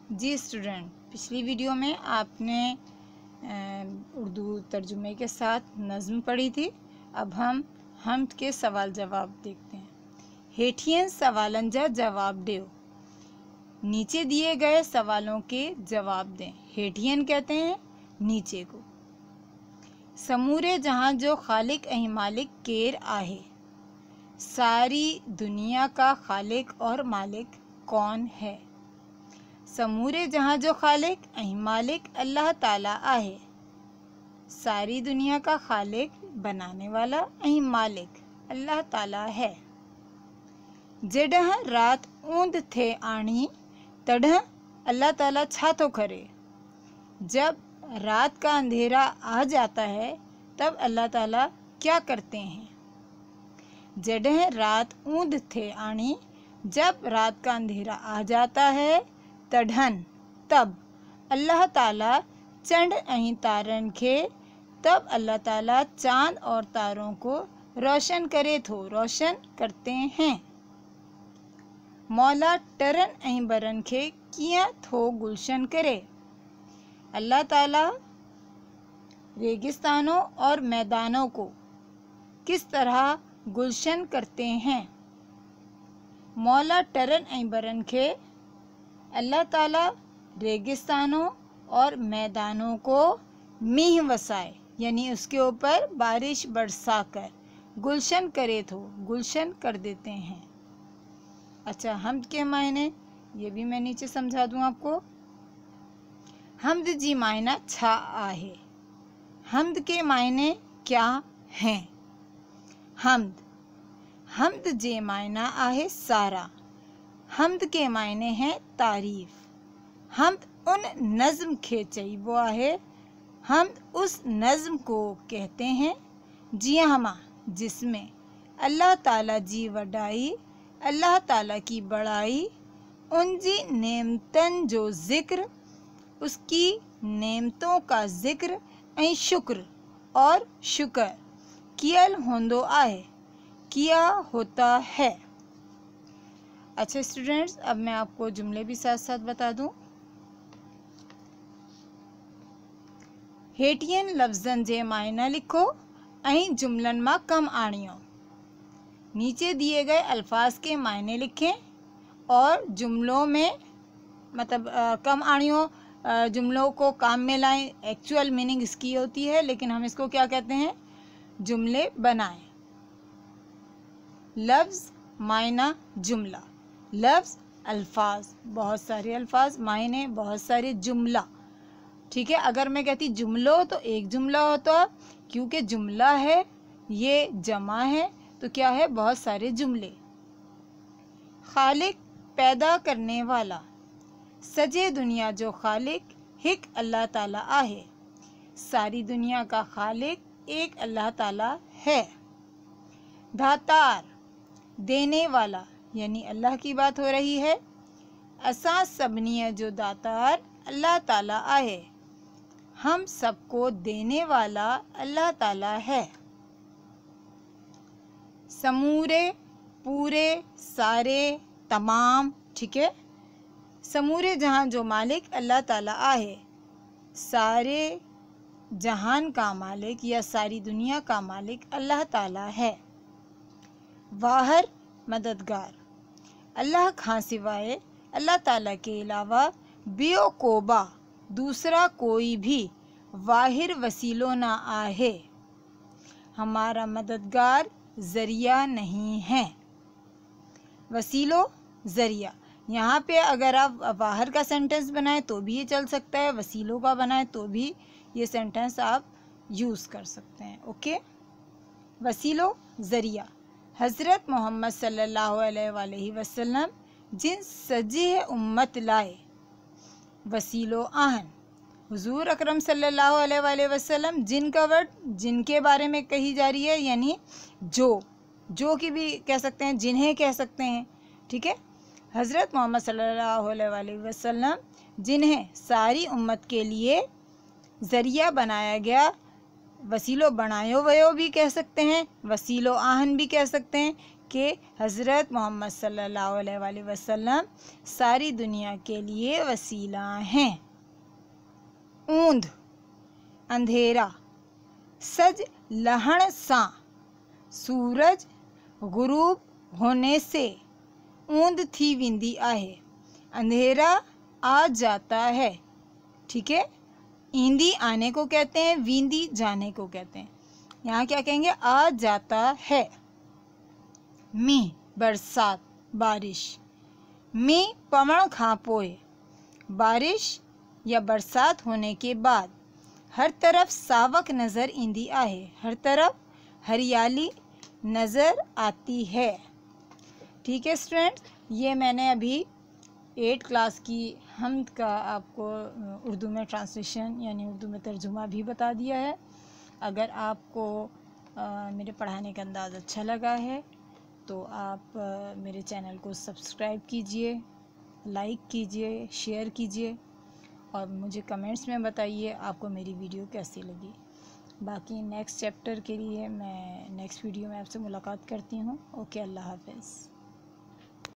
जी student, पिछली video में आपने उर्दू तर्जुमे के साथ नज़्म पढ़ी थी। अब हम हमद के सवाल जवाब देखते हैं। हेठियन सवालन जा जवाब दो। नीचे दिए गए सवालों के जवाब दें। हेठियन कहते हैं नीचे को। समूरे जहाँ जो खालिक अही मालिक केर आहे। सारी दुनिया का खालिक और मालिक कौन है? समूरे जहाँ जो खालिक अही मालिक अल्लाह ताला आहे। सारी दुनिया का खालिक बनाने वाला अही मालिक अल्लाह ताला है। जडह रात ऊंद थे आणी तडह अल्लाह ताला छा तो करे। जब रात का अंधेरा आ जाता है तब अल्लाह ताला क्या करते हैं? जडह रात ऊंद थे आणी, जब रात का अंधेरा आ जाता है, तढ़न तब अल्लाह ताला चंड अहीं तारन खे, तब अल्लाह ताला चांद और तारों को रोशन करे थो, रोशन करते हैं। मौला टरन अहीं बरन खे किया थो गुलशन करे। अल्लाह ताला रेगिस्तानों और मैदानों को किस तरह गुलशन करते हैं? मौला टरन अहीं बरन खे, अल्लाह ताला रेगिस्तानों और मैदानों को मीह वसाए, यानी उसके ऊपर बारिश बरसा कर गुलशन करे तो गुलशन कर देते हैं। अच्छा, हमद के मायने ये भी मैं नीचे समझा दूं आपको। हमद जी मायना छा आहे। हमद के मायने क्या हैं? हमद हमद जे मायना आहे सारा। हमद के मायने हैं तारीफ। हमद उन नज़्म खे चईबो आहे। हमद उस नज़्म को कहते हैं जी हमा जिसमें अल्लाह ताला जी वडाई, अल्लाह ताला की बड़ाई, उन जी नेमतन जो ज़िक्र, उसकी नेमतों का ज़िक्र ऐं शुक्र और शुक्र कियल होंदो आहे, किया होता है। अच्छा स्टूडेंट्स, अब मैं आपको जुमले भी साथ साथ बता दूं। हेठियन लफ्ज़न जे मायना लिखो ऐं जुमलन मां कम आणियो। नीचे दिए गए अल्फाज के मायने लिखें और जुमलों में मतलब कम आणियो जुमलों को काम में लाएं। एक्चुअल मीनिंग इसकी होती है, लेकिन हम इसको क्या कहते हैं? जुमले बनाएं। लफ्ज़ मायना जुमला। लफ्ज़ अल्फाज, बहुत सारे अल्फाज, मायने बहुत सारे, जुमला। ठीक है, अगर मैं कहती जुमलो तो एक जुमला होता, क्योंकि जुमला है ये जमा है तो क्या है? बहुत सारे जुमले। खालिक पैदा करने वाला। सजे दुनिया जो खालिक हिक अल्लाह ताला आहे। सारी दुनिया का खालिक एक अल्लाह ताला है। दातार देने वाला, यानी अल्लाह की बात हो रही है। असा सबनिय जो दातार अल्लाह ताला आहे। हम सबको देने वाला अल्लाह ताला है। समूरे, पूरे, सारे, तमाम। ठीक है, समूरे जहां जो मालिक अल्लाह ताला आहे। सारे जहान का मालिक या सारी दुनिया का मालिक अल्लाह ताला है। वाहर मददगार। अल्लाह खां सिवाय अल्लाह ताला के अलावा बियो कोबा दूसरा कोई भी वाहिर वसीलो ना आहे। हमारा मददगार ज़रिया नहीं है। वसीलो ज़रिया, यहाँ पे अगर आप वाहर का सेंटेंस बनाएं तो भी ये चल सकता है, वसीलों का बनाएं तो भी ये सेंटेंस आप यूज़ कर सकते हैं। ओके, वसीलो ज़रिया। हज़रत मोहम्मद सल्लल्लाहु अलैहि वसल्लम जिन सजी उम्मत लाए वसीलो आहन। हुजूर अकरम सल्लल्लाहु अलैहि वसल्लम जिन का वर्ड जिनके बारे में कही जा रही है, यानी जो की भी कह सकते हैं, जिन्हें कह सकते हैं। ठीक है, हज़रत मोहम्मद सल्लल्लाहु अलैहि वसल्लम जिन्हें सारी उम्मत के लिए ज़रिया बनाया गया, वसीलो बनायो वयो भी कह सकते हैं, वसीलो आहन भी कह सकते हैं, कि हज़रत मोहम्मद सल्लल्लाहु अलैहि वसल्लम सारी दुनिया के लिए वसीला हैं। ऊंद अंधेरा, सज लहण सां, सूरज गुरूब होने से ऊंद थी वेंदी आहे, अंधेरा आ जाता है। ठीक है, ईंदी आने को कहते हैं, वींदी जाने को कहते हैं। यहाँ क्या कहेंगे, आ जाता है। मींह बरसात बारिश, मींह पवण खां पोइ, बारिश या बरसात होने के बाद हर तरफ सावक नज़र ईंदी आहे, हर तरफ हरियाली नज़र आती है। ठीक है स्टूडेंट्स, ये मैंने अभी 8 क्लास की हम्द का आपको उर्दू में ट्रांसलेशन यानी उर्दू में तर्जुमा भी बता दिया है। अगर आपको मेरे पढ़ाने का अंदाज़ अच्छा लगा है तो आप मेरे चैनल को सब्सक्राइब कीजिए, लाइक कीजिए, शेयर कीजिए और मुझे कमेंट्स में बताइए आपको मेरी वीडियो कैसी लगी। बाकी नेक्स्ट चैप्टर के लिए मैं नेक्स्ट वीडियो में आपसे मुलाकात करती हूँ। ओके, अल्लाह हाफ़िज़।